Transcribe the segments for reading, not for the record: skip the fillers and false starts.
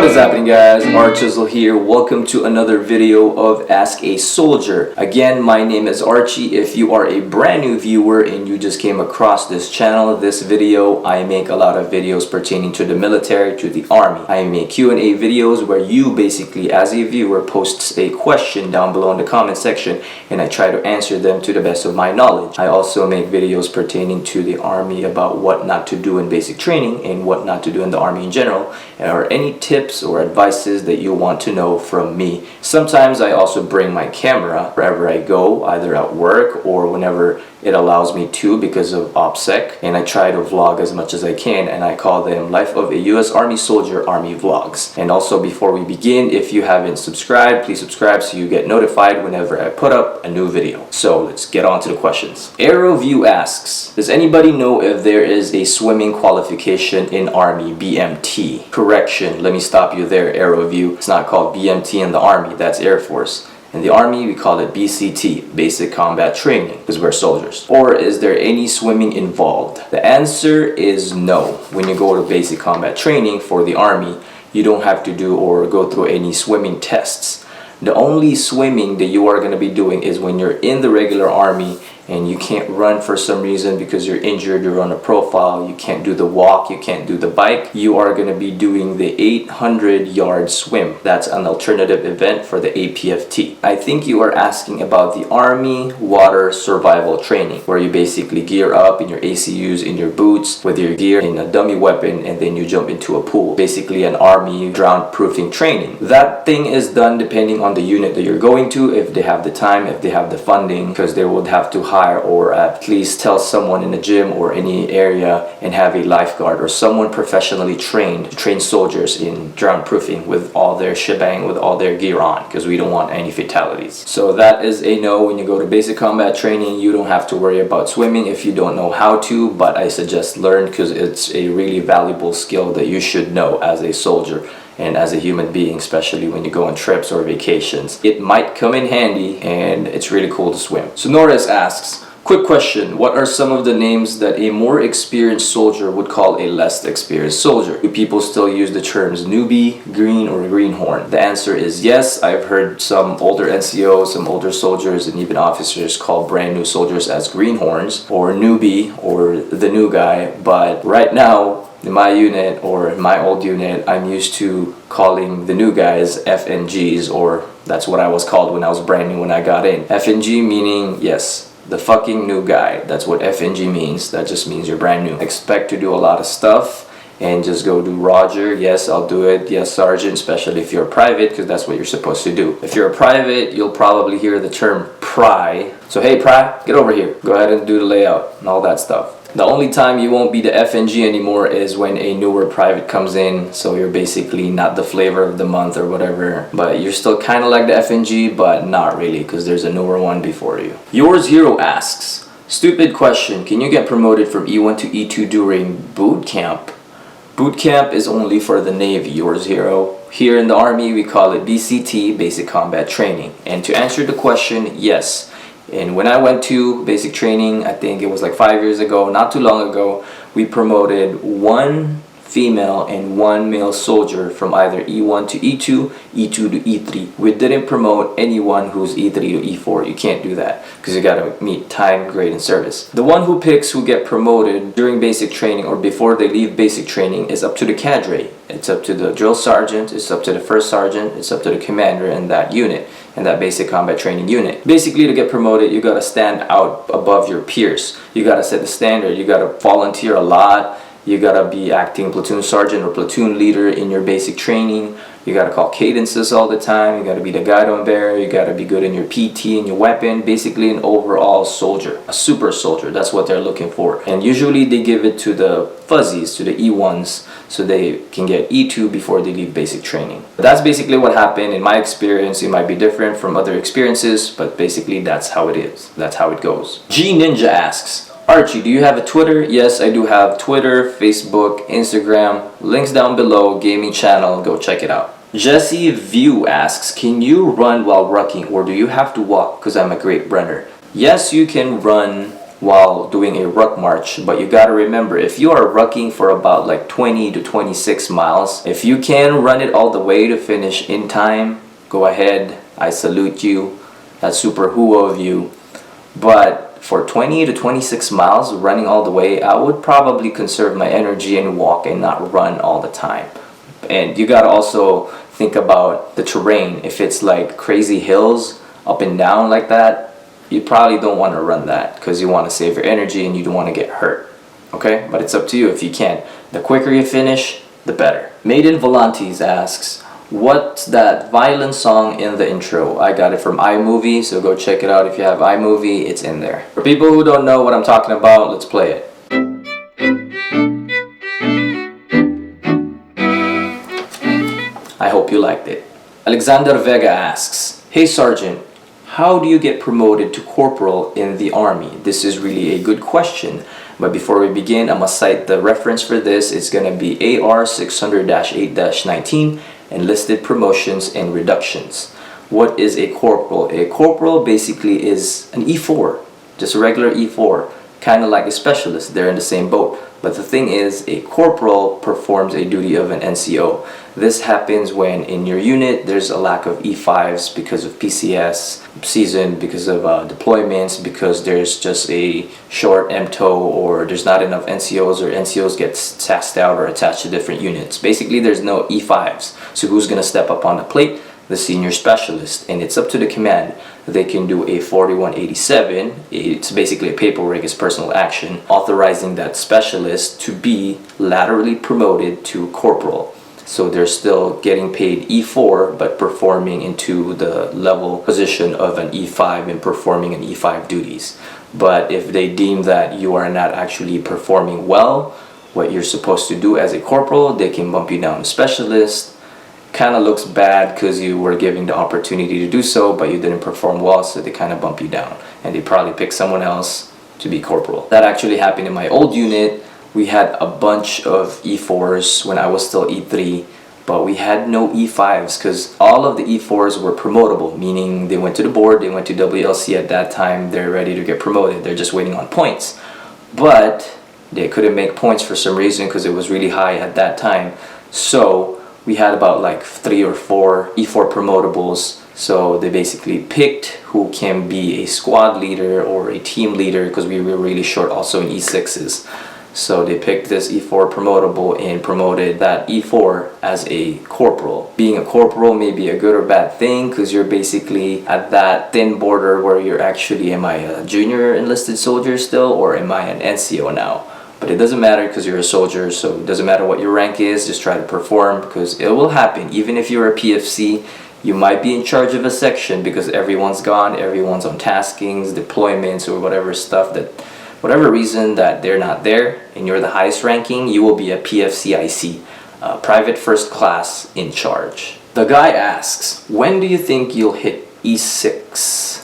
What is happening, guys? Archiezzle here. Welcome to another video of Ask a Soldier. Again, my name is Archie. If you are a brand new viewer and you just came across this channel, this video, I make a lot of videos pertaining to the military, to the army. I make Q&A videos where you basically, as a viewer, posts a question down below in the comment section and I try to answer them to the best of my knowledge. I also make videos pertaining to the army about what not to do in basic training and what not to do in the army in general, or any tips or advices that you want to know from me. Sometimes I also bring my camera wherever I go, either at work or whenever it allows me to because of OPSEC, and I try to vlog as much as I can, and I call them Life of a U.S. Army Soldier Army Vlogs. And also, before we begin, if you haven't subscribed, please subscribe so you get notified whenever I put up a new video. So let's get on to the questions. AeroView asks, does anybody know if there is a swimming qualification in Army BMT? Correction, let me stop you there, AeroView. It's not called BMT in the Army, that's Air Force. In the Army, we call it BCT, Basic Combat Training, because we're soldiers. Or is there any swimming involved? The answer is no. When you go to Basic Combat Training for the Army, you don't have to do or go through any swimming tests. The only swimming that you are going to be doing is when you're in the regular Army and you can't run for some reason because you're injured, you're on a profile, you can't do the walk, you can't do the bike. You are going to be doing the 800-yard swim. That's an alternative event for the APFT. I think you are asking about the Army Water Survival Training, where you basically gear up in your ACUs, in your boots, with your gear in a dummy weapon, and then you jump into a pool. Basically an Army drown-proofing training. That thing is done depending on the unit that you're going to, if they have the time, if they have the funding, because they would have to hire or at least tell someone in the gym or any area and have a lifeguard or someone professionally trained to train soldiers in drown proofing with all their shebang, with all their gear on, because we don't want any fatalities. So that is a no. When you go to basic combat training, you don't have to worry about swimming if you don't know how to, but I suggest learn because it's a really valuable skill that you should know as a soldier and as a human being, especially when you go on trips or vacations. It might come in handy and it's really cool to swim. So Norris asks, quick question, what are some of the names that a more experienced soldier would call a less experienced soldier? Do people still use the terms newbie, green, or greenhorn? The answer is yes. I've heard some older NCOs, some older soldiers, and even officers call brand new soldiers as greenhorns or newbie or the new guy. But right now, in my unit or in my old unit, I'm used to calling the new guys FNGs, or that's what I was called when I was brand new when I got in. FNG meaning, yes, the fucking new guy. That's what FNG means. That just means you're brand new. Expect to do a lot of stuff and just go do Roger. Yes, I'll do it. Yes, Sergeant, especially if you're a private, because that's what you're supposed to do. If you're a private, you'll probably hear the term pry. So hey, pry, get over here. Go ahead and do the layout and all that stuff. The only time you won't be the FNG anymore is when a newer private comes in, so you're basically not the flavor of the month or whatever, but you're still kind of like the FNG, but not really, because there's a newer one before you. Yours Hero asks, stupid question, can you get promoted from E1 to E2 during boot camp? Boot camp is only for the Navy, Yours Hero. Here in the Army, we call it BCT, Basic Combat Training. And to answer the question, yes. And when I went to basic training, I think it was like 5 years ago, not too long ago, we promoted one female and one male soldier from either E1 to E2, E2 to E3. We didn't promote anyone who's E3 to E4. You can't do that because you gotta meet time, grade, and service. The one who picks who get promoted during basic training or before they leave basic training is up to the cadre. It's up to the drill sergeant, it's up to the first sergeant, it's up to the commander in that unit, in that basic combat training unit. Basically, to get promoted, you gotta stand out above your peers. You gotta set the standard, you gotta volunteer a lot, you gotta be acting platoon sergeant or platoon leader in your basic training. You gotta call cadences all the time. You gotta be the guidon bearer. You gotta be good in your PT and your weapon. Basically an overall soldier, a super soldier. That's what they're looking for. And usually they give it to the fuzzies, to the E1s, so they can get E2 before they leave basic training. That's basically what happened in my experience. It might be different from other experiences, but basically that's how it is. That's how it goes. G Ninja asks, Archie, do you have a Twitter? Yes, I do have Twitter, Facebook, Instagram. Links down below, gaming channel, go check it out. Jesse View asks, can you run while rucking or do you have to walk? Because I'm a great runner. Yes, you can run while doing a ruck march. But you got to remember, if you are rucking for about like 20 to 26 miles, if you can run it all the way to finish in time, go ahead. I salute you. That's super who of you. But for 20 to 26 miles running all the way, I would probably conserve my energy and walk and not run all the time. And you got to also think about the terrain. If it's like crazy hills up and down like that, you probably don't want to run that because you want to save your energy and you don't want to get hurt. Okay, but it's up to you if you can. The quicker you finish, the better. Maiden Volantes asks, what's that violent song in the intro? I got it from iMovie, so go check it out if you have iMovie. It's in there. For people who don't know what I'm talking about, let's play it. I hope you liked it. Alexander Vega asks, hey Sergeant, how do you get promoted to corporal in the Army? This is really a good question. But before we begin, I must cite the reference for this. It's going to be AR 600-8-19, Enlisted Promotions and Reductions. What is a corporal? A corporal basically is an E4, just a regular E4, kind of like a specialist. They're in the same boat. But the thing is, a corporal performs a duty of an NCO. This happens when in your unit there's a lack of E5s because of PCS season, because of deployments, because there's just a short MTO, or there's not enough NCOs, or NCOs get tasked out or attached to different units. Basically, there's no E5s. So who's going to step up on the plate? The senior specialist. And it's up to the command. They can do a 4187. It's basically a paperwork, it's personal action, authorizing that specialist to be laterally promoted to corporal. So they're still getting paid E4, but performing into the level position of an E5 and performing an E5 duties. But if they deem that you are not actually performing well what you're supposed to do as a corporal, they can bump you down to specialist. Kind of looks bad because you were given the opportunity to do so, but you didn't perform well, so they kind of bump you down. And they probably pick someone else to be corporal. That actually happened in my old unit. We had a bunch of E4s when I was still E3, but we had no E5s because all of the E4s were promotable, meaning they went to the board, they went to WLC at that time, they're ready to get promoted, they're just waiting on points. But they couldn't make points for some reason because it was really high at that time. So we had about like 3 or 4 E4 promotables. So they basically picked who can be a squad leader or a team leader, because we were really short also in E6s. So they picked this E4 promotable and promoted that E4 as a corporal. Being a corporal may be a good or bad thing because you're basically at that thin border where you're actually, am I a junior enlisted soldier still, or am I an NCO now? But it doesn't matter because you're a soldier, so it doesn't matter what your rank is, just try to perform because it will happen. Even if you're a PFC, you might be in charge of a section because everyone's gone, everyone's on taskings, deployments, or whatever stuff that, whatever reason that they're not there and you're the highest ranking, you will be a PFCIC, private first class in charge. The guy asks, when do you think you'll hit E6?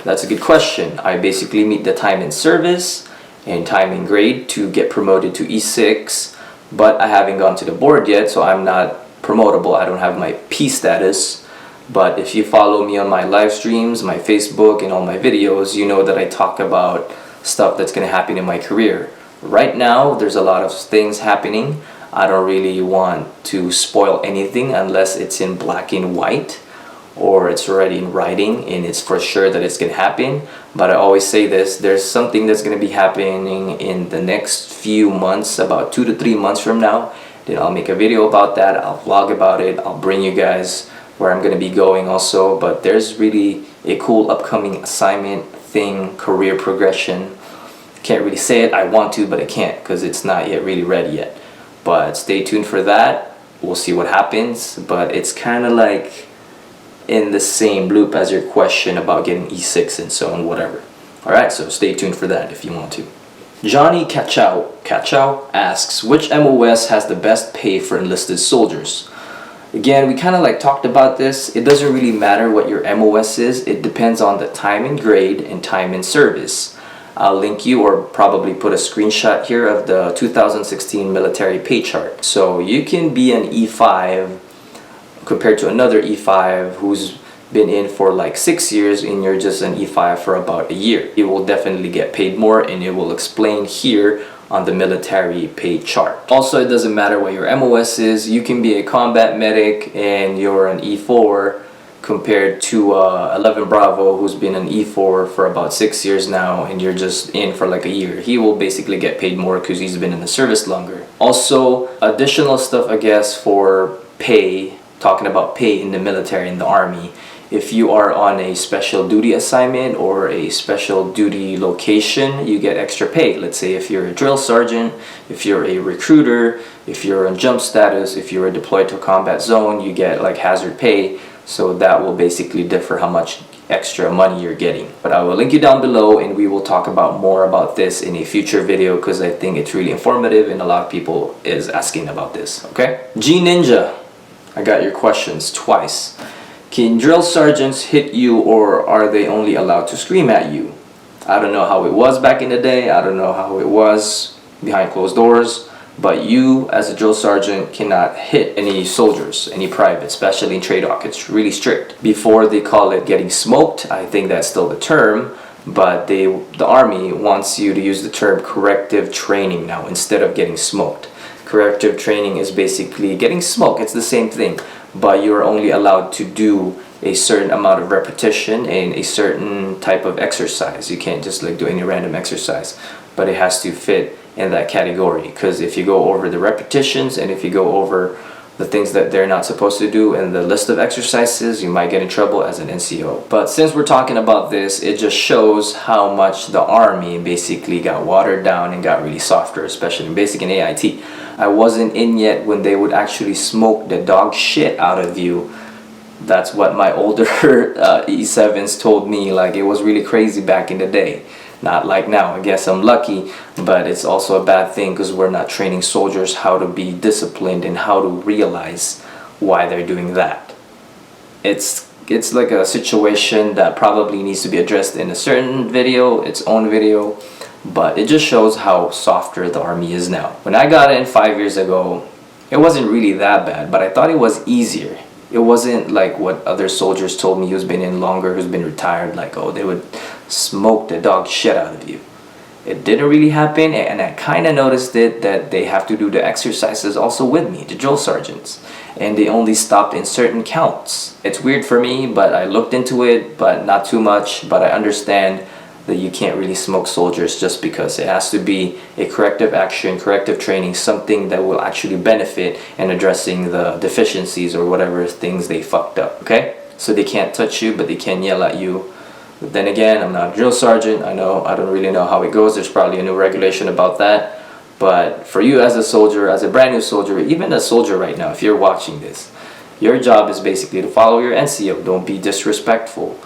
That's a good question. I basically meet the time in service and time in grade to get promoted to E6, but I haven't gone to the board yet, so I'm not promotable. I don't have my P status. But if you follow me on my live streams, my Facebook, and all my videos, you know that I talk about stuff that's going to happen in my career. Right now, there's a lot of things happening. I don't really want to spoil anything unless it's in black and white, or it's already in writing and it's for sure that it's going to happen. But I always say this, there's something that's going to be happening in the next few months, about 2 to 3 months from now. Then I'll make a video about that, I'll vlog about it, I'll bring you guys where I'm going to be going also. But there's really a cool upcoming assignment thing, career progression. Can't really say it, I want to, but I can't because it's not yet really ready yet. But stay tuned for that, we'll see what happens. But it's kind of like in the same loop as your question about getting E6 and so on, whatever. Alright, so stay tuned for that if you want to. Johnny Kachow asks, which MOS has the best pay for enlisted soldiers? Again, we kind of like talked about this. It doesn't really matter what your MOS is. It depends on the time in grade and time in service. I'll link you or probably put a screenshot here of the 2016 military pay chart. So you can be an E5 compared to another E5 who's been in for like 6 years and you're just an E5 for about a year. You will definitely get paid more, and it will explain here on the military pay chart. Also, it doesn't matter what your MOS is. You can be a combat medic and you're an E4 compared to 11 Bravo, who's been an E4 for about 6 years now, and you're just in for like a year. He will basically get paid more because he's been in the service longer. Also, additional stuff, I guess, for pay, talking about pay in the military, in the army. If you are on a special duty assignment or a special duty location, you get extra pay. Let's say if you're a drill sergeant, if you're a recruiter, if you're on jump status, if you're deployed to a combat zone, you get like hazard pay. So that will basically differ how much extra money you're getting. But I will link you down below, and we will talk about more about this in a future video because I think it's really informative and a lot of people is asking about this. Okay? G Ninja, I got your questions twice. Can drill sergeants hit you, or are they only allowed to scream at you? I don't know how it was back in the day. I don't know how it was behind closed doors. But you, as a drill sergeant, cannot hit any soldiers, any privates, especially in TRADOC. It's really strict. Before they call it getting smoked, I think that's still the term, but the Army wants you to use the term corrective training now instead of getting smoked. Corrective training is basically getting smoked. It's the same thing, but you're only allowed to do a certain amount of repetition and a certain type of exercise. You can't just like do any random exercise, but it has to fit in that category, because if you go over the repetitions and if you go over the things that they're not supposed to do in the list of exercises, you might get in trouble as an NCO. But since we're talking about this, it just shows how much the Army basically got watered down and got really softer, especially in basic and AIT. I wasn't in yet when they would actually smoke the dog shit out of you. That's what my older E7s told me. Like, it was really crazy back in the day. Not like now. I guess I'm lucky, but it's also a bad thing because we're not training soldiers how to be disciplined and how to realize why they're doing that. It's like a situation that probably needs to be addressed in a certain video, its own video, but it just shows how softer the Army is now. When I got in 5 years ago, it wasn't really that bad, but I thought it was easier. It wasn't like what other soldiers told me who's been in longer, who's been retired, like, oh, they would smoke the dog shit out of you. It didn't really happen, and I kind of noticed it that they have to do the exercises also with me, the drill sergeants, and they only stopped in certain counts. It's weird for me, but I looked into it, but not too much. But I understand that you can't really smoke soldiers just because it has to be a corrective action, corrective training, something that will actually benefit in addressing the deficiencies or whatever things they fucked up, okay? So they can't touch you, but they can yell at you. But then again, I'm not a drill sergeant. I don't really know how it goes. There's probably a new regulation about that. But for you as a soldier, as a brand new soldier, even a soldier right now, if you're watching this, your job is basically to follow your NCO. Don't be disrespectful.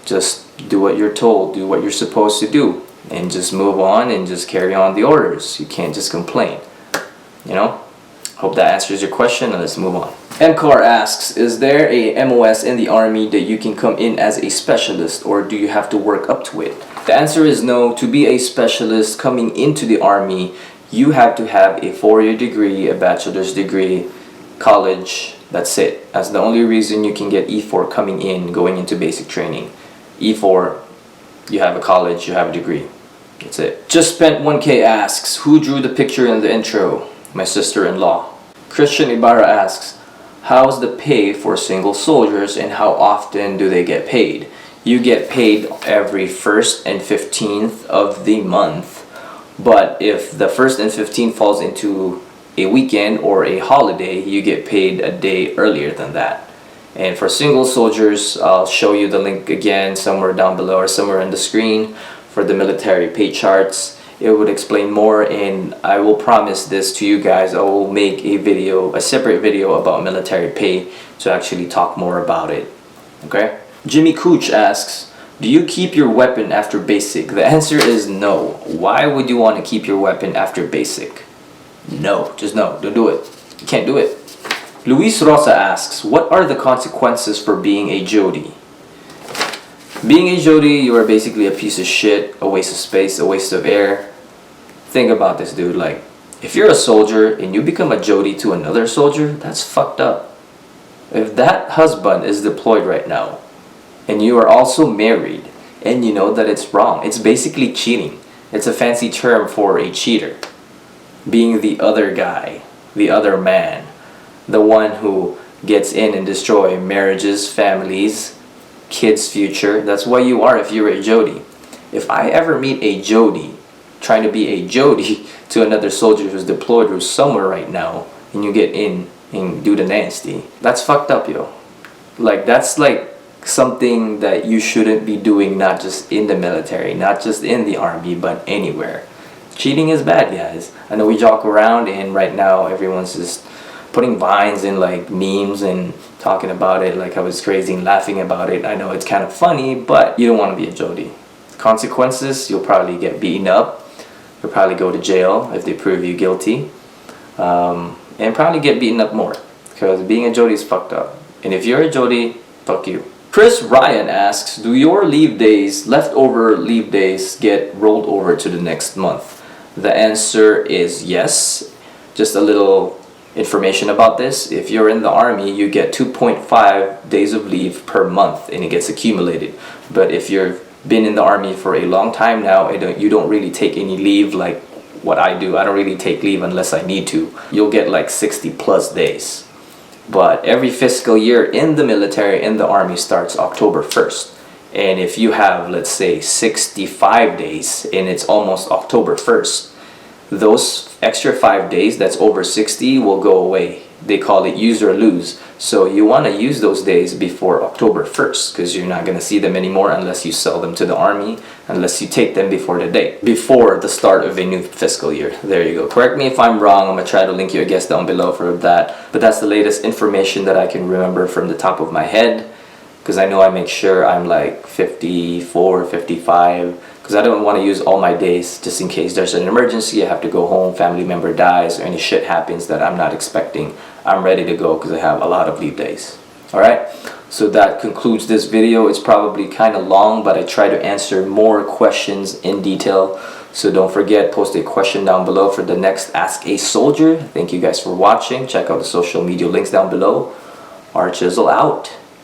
Just do what you're told, do what you're supposed to do, and just move on and just carry on the orders. You can't just complain, you know? Hope that answers your question, and let's move on. MCAR asks, is there a MOS in the Army that you can come in as a specialist, or do you have to work up to it? The answer is no. To be a specialist coming into the Army, you have to have a 4-year degree, a bachelor's degree, college. That's it. That's the only reason you can get E4 coming in, going into basic training. E4, you have a college, you have a degree. That's it. Just Spent 1K asks, who drew the picture in the intro? My sister-in-law. Christian Ibarra asks, how's the pay for single soldiers and how often do they get paid? You get paid every 1st and 15th of the month, but if the 1st and 15th falls into a weekend or a holiday, you get paid a day earlier than that. And for single soldiers, I'll show you the link again somewhere down below or somewhere on the screen for the military pay charts. It would explain more, and I will promise this to you guys. I will make a video, a separate video about military pay to actually talk more about it. Okay? Jimmy Cooch asks, do you keep your weapon after basic? The answer is no. Why would you want to keep your weapon after basic? No, just no. Don't do it. You can't do it. Luis Rosa asks, what are the consequences for being a jody? Being a jody, you are basically a piece of shit, a waste of space, a waste of air. Think about this, dude. Like, if you're a soldier and you become a jody to another soldier, that's fucked up. If that husband is deployed right now, and you are also married, and you know that it's wrong. It's basically cheating. It's a fancy term for a cheater. Being the other guy, the other man, the one who gets in and destroy marriages, families, kids' future. That's what you are if you're a jody. If I ever meet a jody trying to be a jody to another soldier who's deployed or somewhere right now, and you get in and do the nasty, that's fucked up, yo. Like, that's like something that you shouldn't be doing, not just in the military, not just in the army, but anywhere. Cheating is bad, guys. I know we joke around, and right now everyone's just putting vines and like memes and talking about it like I was crazy and laughing about it. I know it's kind of funny, but you don't want to be a jody. Consequences, you'll probably get beaten up. You'll probably go to jail if they prove you guilty. And probably get beaten up more, because being a jody is fucked up. And if you're a jody, fuck you. Chris Ryan asks, do your leave days, leftover leave days, get rolled over to the next month? The answer is yes. Just a little information about this. If you're in the army, you get 2.5 days of leave per month, and it gets accumulated. But if you've been in the army for a long time now, you don't really take any leave like what I do. I don't really take leave unless I need to. You'll get like 60 plus days. But every fiscal year in the military, in the army, starts October 1st. And if you have, let's say, 65 days and it's almost October 1st, those extra 5 days, that's over 60, will go away. They call it use or lose. So you want to use those days before October 1st, because you're not going to see them anymore unless you sell them to the army, unless you take them before the date, before the start of a new fiscal year. There you go. Correct me if I'm wrong. I'm going to try to link you a guest down below for that. But that's the latest information that I can remember from the top of my head, because I know I make sure I'm like 54, 55, because I don't want to use all my days just in case there's an emergency, I have to go home, family member dies, or any shit happens that I'm not expecting. I'm ready to go because I have a lot of leave days. Alright, so that concludes this video. It's probably kind of long, but I try to answer more questions in detail. So don't forget, post a question down below for the next Ask a Soldier. Thank you guys for watching. Check out the social media links down below. Archiezzle out.